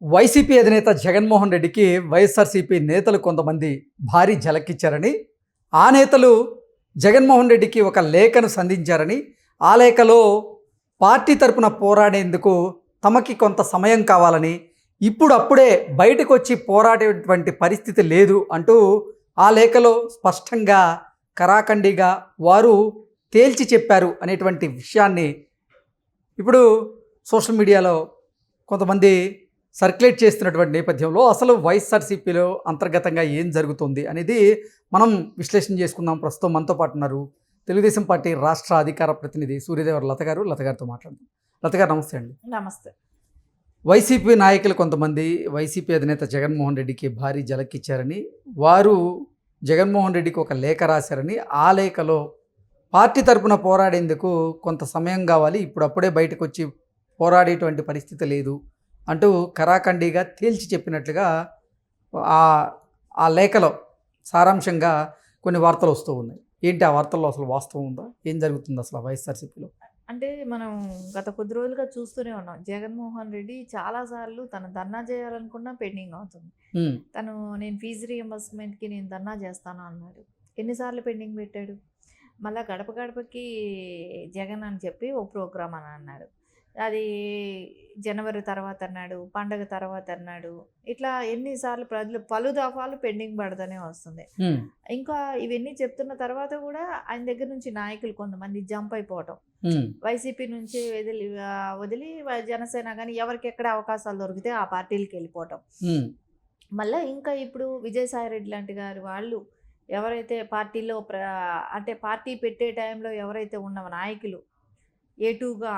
YCP అధినేత జగన్మోహన్ రెడ్డికి వైఎస్ఆర్సీపీ నేతలు కొంతమంది భారీ ఝలకిచ్చారని, ఆ నేతలు జగన్మోహన్ రెడ్డికి ఒక లేఖను సంధించారని, ఆ లేఖలో పార్టీ తరపున పోరాడేందుకు తమకి కొంత సమయం కావాలని, అప్పుడే బయటకు వచ్చి పోరాడేటువంటి పరిస్థితి లేదు అంటూ ఆ లేఖలో స్పష్టంగా కరాఖండిగా వారు తేల్చి చెప్పారు అనేటువంటి విషయాన్ని ఇప్పుడు సోషల్ మీడియాలో కొంతమంది సర్క్యులేట్ చేస్తున్నటువంటి నేపథ్యంలో అసలు వైఎస్ఆర్సీపీలో అంతర్గతంగా ఏం జరుగుతుంది అనేది మనం విశ్లేషణ చేసుకుందాం. ప్రస్తుతం మనతో పాటు ఉన్నారు తెలుగుదేశం పార్టీ రాష్ట్ర అధికార ప్రతినిధి సూర్యదేవర లత గారు. లత గారితో మాట్లాడుతాం. లత గారు నమస్తే అండి. నమస్తే. వైసీపీ నాయకులు కొంతమంది వైసీపీ అధినేత జగన్మోహన్ రెడ్డికి భారీ ఝలకిచ్చారని, వారు జగన్మోహన్ రెడ్డికి ఒక లేఖ రాశారని, ఆ లేఖలో పార్టీ తరపున పోరాడేందుకు కొంత సమయం కావాలి, అప్పుడే బయటకు వచ్చి పోరాడేటువంటి పరిస్థితి లేదు అంటూ కరాఖండిగా తేల్చి చెప్పినట్లుగా ఆ లేఖలో సారాంశంగా కొన్ని వార్తలు వస్తూ ఉన్నాయి. ఏంటి ఆ వార్తల్లో అసలు వాస్తవం ఉందా? ఏం జరుగుతుంది అసలు వైఎస్ఆర్సీపీలో? అంటే మనం గత కొద్ది రోజులుగా చూస్తూనే ఉన్నాం. జగన్మోహన్ రెడ్డి చాలాసార్లు తను ధర్నా చేయాలనుకున్నా పెండింగ్ అవుతుంది. నేను ఫీజు రీఎంబర్స్మెంట్కి నేను ధర్నా చేస్తాను అన్నాడు. ఎన్నిసార్లు పెండింగ్ పెట్టాడు? మళ్ళీ గడప గడపకి జగన్ అని చెప్పి ఓ ప్రోగ్రామ్ అని అన్నాడు. అది జనవరి తర్వాత అన్నాడు, పండగ తర్వాత అన్నాడు. ఇట్లా ఎన్నిసార్లు పలు దఫాలు పెండింగ్ పడుతూనే వస్తుంది. ఇంకా ఇవన్నీ చెప్తున్న తర్వాత కూడా ఆయన దగ్గర నుంచి నాయకులు కొంతమంది జంప్ అయిపోవటం, వైసీపీ నుంచి వదిలి జనసేన కానీ ఎవరికి ఎక్కడ అవకాశాలు దొరికితే ఆ పార్టీలకు వెళ్ళిపోవటం. మళ్ళీ ఇంకా ఇప్పుడు విజయసాయిరెడ్డి లాంటి గారు వాళ్ళు ఎవరైతే పార్టీలో అంటే పార్టీ పెట్టే టైంలో ఎవరైతే ఉన్న నాయకులు ఏటూగా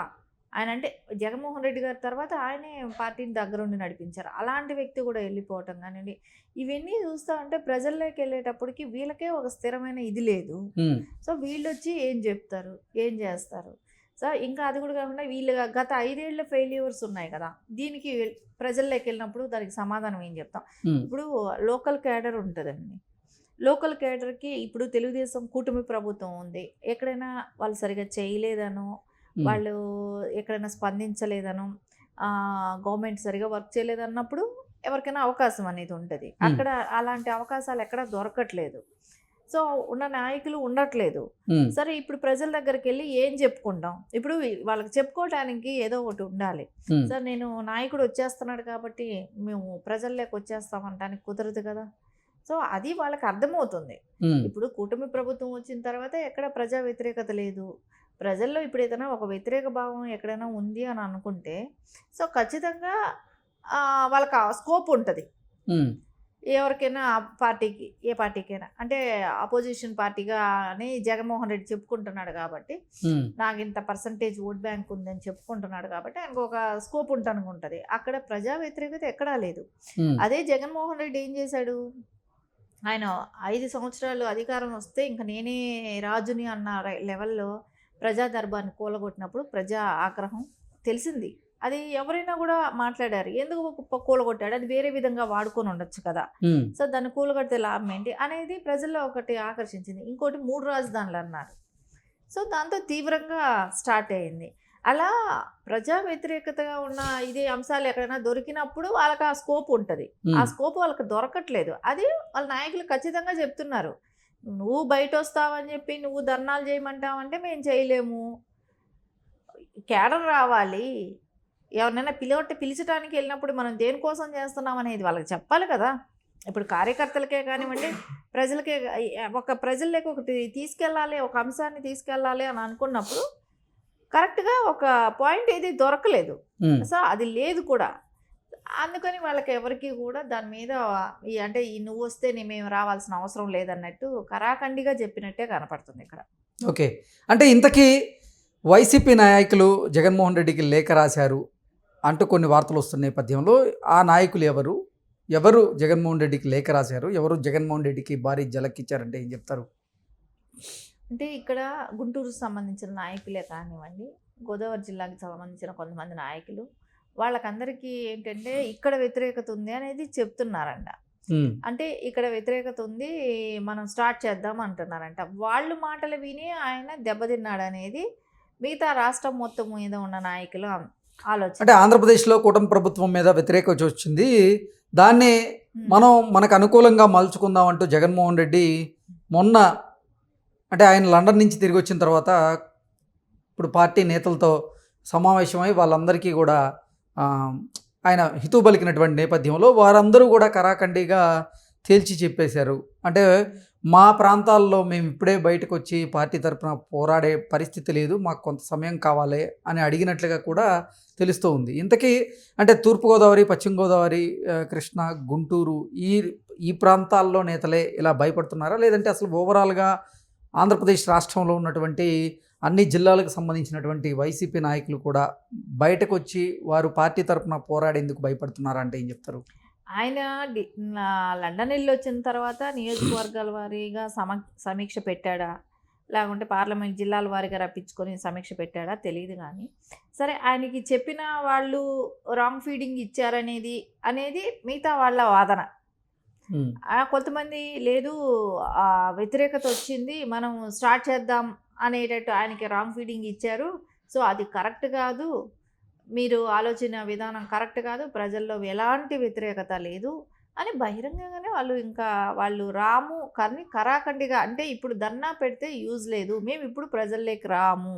ఆయన, అంటే జగన్మోహన్ రెడ్డి గారి తర్వాత ఆయనే పార్టీని దగ్గరుండి నడిపించారు, అలాంటి వ్యక్తి కూడా వెళ్ళిపోవటం కానివ్వండి. ఇవన్నీ చూస్తూ ఉంటే ప్రజల్లోకి వెళ్ళేటప్పటికి వీళ్ళకే ఒక స్థిరమైన ఇది లేదు. సో వీళ్ళు వచ్చి ఏం చెప్తారు, ఏం చేస్తారు? సో ఇంకా అది కూడా కాకుండా వీళ్ళు గత 5 ఏళ్ల ఫెయిల్యూర్స్ ఉన్నాయి కదా, దీనికి ప్రజల్లోకి వెళ్ళినప్పుడు దానికి సమాధానం ఏం చెప్తాం? ఇప్పుడు లోకల్ క్యాడర్ ఉంటుందండి. లోకల్ క్యాడర్కి ఇప్పుడు తెలుగుదేశం కూటమి ప్రభుత్వం ఉంది, ఎక్కడైనా వాళ్ళు సరిగా చేయలేదనో, వాళ్ళు ఎక్కడైనా స్పందించలేదనో, గవర్నమెంట్ సరిగా వర్క్ చేయలేదన్నప్పుడు ఎవరికైనా అవకాశం అనేది ఉంటుంది. అక్కడ అలాంటి అవకాశాలు ఎక్కడ దొరకట్లేదు. సో ఉన్న నాయకులు ఉండట్లేదు. సరే, ఇప్పుడు ప్రజల దగ్గరికి వెళ్ళి ఏం చెప్పుకుంటాం? ఇప్పుడు వాళ్ళకి చెప్పుకోవడానికి ఏదో ఒకటి ఉండాలి. సార్, నేను నాయకుడు వచ్చేస్తున్నాడు కాబట్టి మేము ప్రజల్లోకి వచ్చేస్తామంటానికి కుదరదు కదా. సో అది వాళ్ళకి అర్థమవుతుంది. ఇప్పుడు కూటమి ప్రభుత్వం వచ్చిన తర్వాత ఎక్కడ ప్రజా వ్యతిరేకత లేదు. ప్రజల్లో ఇప్పుడు ఏదైనా ఒక వ్యతిరేక భావం ఎక్కడైనా ఉంది అని అనుకుంటే సో ఖచ్చితంగా వాళ్ళకి స్కోప్ ఉంటుంది. ఎవరికైనా పార్టీకి, ఏ పార్టీకైనా, అంటే అపోజిషన్ పార్టీగా అని జగన్మోహన్ రెడ్డి చెప్పుకుంటున్నాడు కాబట్టి, నాకు ఇంత పర్సంటేజ్ ఓట్ బ్యాంక్ ఉందని చెప్పుకుంటున్నాడు కాబట్టి ఆయనకు ఒక స్కోప్ ఉంటుంది. అక్కడ ప్రజా వ్యతిరేకత ఎక్కడా లేదు. అదే జగన్మోహన్ రెడ్డి ఏం చేశాడు? ఆయన 5 సంవత్సరాలు అధికారం వస్తే ఇంకా నేనే రాజుని అన్న లెవెల్లో ప్రజా దర్బార్ని కూలగొట్టినప్పుడు ప్రజా ఆగ్రహం తెలిసింది. అది ఎవరైనా కూడా మాట్లాడారు, ఎందుకు కూలగొట్టాడు, అది వేరే విధంగా వాడుకొని ఉండొచ్చు కదా. సో దాన్ని కూలగొడితే లాభం ఏంటి అనేది ప్రజల్లో ఒకటి ఆకర్షించింది. ఇంకోటి 3 రాజధానులు అన్నారు. సో దాంతో తీవ్రంగా స్టార్ట్ అయింది. అలా ప్రజా వ్యతిరేకతగా ఉన్న ఇదే అంశాలు ఎక్కడైనా దొరికినప్పుడు వాళ్ళకి ఆ స్కోప్ ఉంటుంది. ఆ స్కోప్ వాళ్ళకి దొరకట్లేదు. అది వాళ్ళ నాయకులు ఖచ్చితంగా చెప్తున్నారు. నువ్వు బయట వస్తావని చెప్పి నువ్వు ధర్నాలు చేయమంటావంటే మేము చేయలేము, కేడర్ రావాలి, ఎవరినైనా పిలిచడానికి వెళ్ళినప్పుడు మనం దేనికోసం చేస్తున్నాం అనేది వాళ్ళకి చెప్పాలి కదా. ఇప్పుడు కార్యకర్తలకే కానివ్వండి, ప్రజలకే, ప్రజల్లోకి ఒకటి తీసుకెళ్ళాలి, ఒక అంశాన్ని తీసుకెళ్ళాలి అని అనుకున్నప్పుడు కరెక్ట్గా ఒక పాయింట్ ఏది దొరకలేదు. సో అది లేదు కూడా. అందుకని వాళ్ళకి ఎవరికి కూడా దాని మీద అంటే నువ్వు వస్తే మేము రావాల్సిన అవసరం లేదన్నట్టు కరాఖండిగా చెప్పినట్టే కనపడుతుంది ఇక్కడ. ఓకే, అంటే ఇంతకీ వైసీపీ నాయకులు జగన్మోహన్ రెడ్డికి లేఖ రాశారు అంటూ కొన్ని వార్తలు వస్తున్న నేపథ్యంలో ఆ నాయకులు ఎవరు జగన్మోహన్ రెడ్డికి లేఖ రాశారు, ఎవరు జగన్మోహన్ రెడ్డికి భారీ ఝలకిచ్చారంటే ఏం చెప్తారు? అంటే ఇక్కడ గుంటూరుకు సంబంధించిన నాయకులే కానివ్వండి, గోదావరి జిల్లాకి సంబంధించిన కొంతమంది నాయకులు, వాళ్ళకందరికీ ఏంటంటే ఇక్కడ వ్యతిరేకత ఉంది అనేది చెప్తున్నారంట. అంటే ఇక్కడ వ్యతిరేకత ఉంది, మనం స్టార్ట్ చేద్దాం అంటున్నారంట. వాళ్ళు మాటలు విని ఆయన దెబ్బతిన్నాడు అనేది మిగతా రాష్ట్రం మొత్తం మీద ఉన్న నాయకులు ఆలోచన. అంటే ఆంధ్రప్రదేశ్లో కూటమి ప్రభుత్వం మీద వ్యతిరేకత వచ్చింది, దాన్ని మనం మనకు అనుకూలంగా మలుచుకుందాం అంటూ జగన్మోహన్ రెడ్డి మొన్న అంటే ఆయన లండన్ నుంచి తిరిగి వచ్చిన తర్వాత ఇప్పుడు పార్టీ నేతలతో సమావేశమై వాళ్ళందరికీ కూడా ఆ, ఆయన హితవు పలికినటువంటి నేపథ్యంలో వారందరూ కూడా కరాఖండిగా తేల్చి చెప్పేశారు. అంటే మా ప్రాంతాల్లో మేము ఇప్పుడే బయటకు వచ్చి పార్టీ తరపున పోరాడే పరిస్థితి లేదు, మాకు కొంత సమయం కావాలి అని అడిగినట్లుగా కూడా తెలుస్తూ ఉంది. ఇంతకీ అంటే తూర్పుగోదావరి, పశ్చిమ గోదావరి, కృష్ణా, గుంటూరు ఈ ప్రాంతాల్లో నేతలే ఇలా భయపడుతున్నారా, లేదంటే అసలు ఓవరాల్గా ఆంధ్రప్రదేశ్ రాష్ట్రంలో ఉన్నటువంటి అన్ని జిల్లాలకు సంబంధించినటువంటి వైసీపీ నాయకులు కూడా బయటకు వచ్చి వారు పార్టీ తరపున పోరాడేందుకు భయపడుతున్నారా అంటే ఏం చెప్తారు? ఆయన లండన్ వెళ్ళి వచ్చిన తర్వాత నియోజకవర్గాల వారీగా సమీక్ష పెట్టాడా, లేకుంటే పార్లమెంట్ జిల్లాల వారీగా రప్పించుకొని సమీక్ష పెట్టాడా తెలియదు. కానీ సరే, ఆయనకి చెప్పిన వాళ్ళు రాంగ్ ఫీడింగ్ ఇచ్చారనేది మిగతా వాళ్ళ వాదన. కొంతమంది లేదు, వ్యతిరేకత వచ్చింది, మనం స్టార్ట్ చేద్దాం అనేటట్టు ఆయనకి రాంగ్ ఫీడింగ్ ఇచ్చారు, సో అది కరెక్ట్ కాదు, మీరు ఆలోచన విధానం కరెక్ట్ కాదు, ప్రజల్లో ఎలాంటి వ్యతిరేకత లేదు అని బహిరంగంగానే వాళ్ళు రాము కానీ కరాఖండిగా, అంటే ఇప్పుడు ధర్నా పెడితే యూజ్ లేదు, మేము ఇప్పుడు ప్రజల్లోకి రాము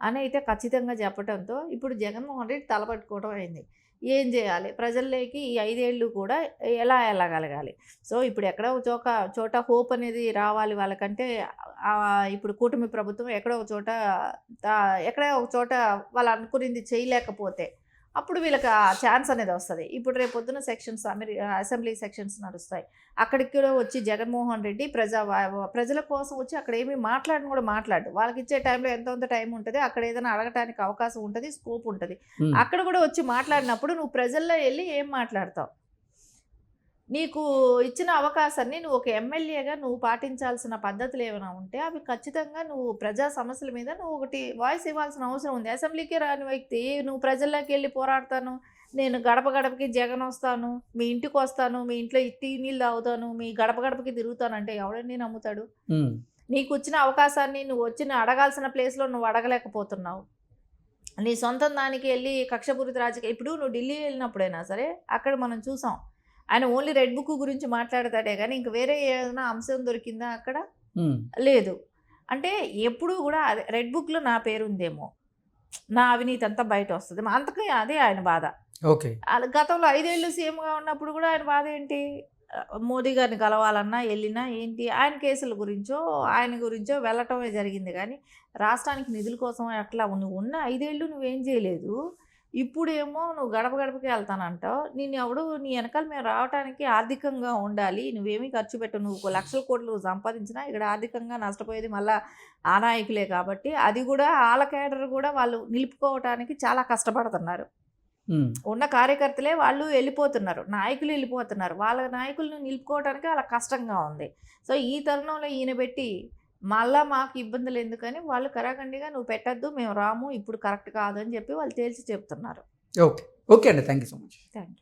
అని అయితే ఖచ్చితంగా చెప్పడంతో ఇప్పుడు జగన్మోహన్ రెడ్డి తలపట్టుకోవడం అయింది. ఏం చేయాలి, ప్రజల్లోకి ఈ 5 ఏళ్ళు కూడా ఎలా వెళ్ళగలగాలి. సో ఇప్పుడు ఎక్కడో ఒక చోట హోప్ అనేది రావాలి వాళ్ళకంటే, ఇప్పుడు కూటమి ప్రభుత్వం ఎక్కడో ఒక చోట వాళ్ళు అనుకునేది చేయలేకపోతే అప్పుడు వీళ్ళకి ఆ ఛాన్స్ అనేది వస్తుంది. ఇప్పుడు రేపు పొద్దున అసెంబ్లీ సెక్షన్స్ నడుస్తాయి, అక్కడికి కూడా వచ్చి జగన్మోహన్ రెడ్డి ప్రజల కోసం వచ్చి అక్కడ ఏమీ మాట్లాడు, వాళ్ళకి ఇచ్చే టైంలో ఎంతో టైం ఉంటుంది, అక్కడ ఏదైనా అడగటానికి అవకాశం ఉంటుంది, స్కోప్ ఉంటుంది. అక్కడ కూడా వచ్చి మాట్లాడినప్పుడు నువ్వు ప్రజల్లో వెళ్ళి ఏం మాట్లాడతావు? నీకు ఇచ్చిన అవకాశాన్ని నువ్వు ఒక ఎమ్మెల్యేగా నువ్వు పాటించాల్సిన పద్ధతులు ఏమైనా ఉంటే అవి ఖచ్చితంగా నువ్వు ప్రజా సమస్యల మీద నువ్వు ఒకటి వాయిస్ ఇవ్వాల్సిన అవసరం ఉంది. అసెంబ్లీకే రాని వ్యక్తి నువ్వు ప్రజల్లోకి వెళ్ళి పోరాడతాను, నేను గడప గడపకి జగన్ వస్తాను, మీ ఇంటికి వస్తాను, మీ ఇంట్లో టీ నీళ్ళు తాగుతాను, మీ గడప గడపకి తిరుగుతానంటే ఎవడని నమ్ముతాడు? నీకు వచ్చిన అవకాశాన్ని నువ్వు అడగాల్సిన ప్లేస్లో నువ్వు అడగలేకపోతున్నావు. నీ సొంతం దానికి వెళ్ళి కక్షపూరిత రాజకీయ, ఇప్పుడు నువ్వు ఢిల్లీ వెళ్ళినప్పుడైనా సరే అక్కడ మనం చూసాం, ఆయన ఓన్లీ రెడ్ బుక్ గురించి మాట్లాడతాడే కానీ ఇంక వేరే ఏదైనా అంశం దొరికిందా అక్కడ? లేదు. అంటే ఎప్పుడు కూడా రెడ్ బుక్లో నా పేరు ఉందేమో, నా అవినీతి అంతా బయట వస్తుంది, అంతకే అదే ఆయన బాధ. ఓకే, గతంలో 5 ఏళ్ళు సీఎంగా ఉన్నప్పుడు కూడా ఆయన బాధ ఏంటి? మోదీ గారిని కలవాలన్నా వెళ్ళినా ఏంటి, ఆయన కేసుల ఆయన గురించో వెళ్ళటమే జరిగింది. కానీ రాష్ట్రానికి నిధుల కోసం అట్లా నువ్వు ఉన్న 5 ఏళ్ళు నువ్వేం చేయలేదు. ఇప్పుడేమో నువ్వు గడప గడపకి వెళ్తానంటావు, నీ వెనకాల మేము రావడానికి ఆర్థికంగా ఉండాలి, నువ్వేమీ ఖర్చు పెట్టు, నువ్వు లక్షల కోట్లు సంపాదించినా ఇక్కడ ఆర్థికంగా నష్టపోయేది మళ్ళీ ఆ నాయకులే. కాబట్టి అది కూడా వాళ్ళ కేడర్ కూడా వాళ్ళు నిలుపుకోవటానికి చాలా కష్టపడుతున్నారు. ఉన్న కార్యకర్తలే వాళ్ళు వెళ్ళిపోతున్నారు, నాయకులు వెళ్ళిపోతున్నారు, వాళ్ళ నాయకులను నిలుపుకోవడానికి వాళ్ళ కష్టంగా ఉంది. సో ఈ తరుణంలో ఈయన పెట్టి మళ్ళా మాకు ఇబ్బందులు ఎందుకని వాళ్ళు కరాఖండిగా నువ్వు పెట్టద్దు, మేము రాము, ఇప్పుడు కరెక్ట్ కాదు అని చెప్పి వాళ్ళు తేల్చి చెప్తున్నారు. ఓకే ఓకే అండి, thank you so much. Thank you.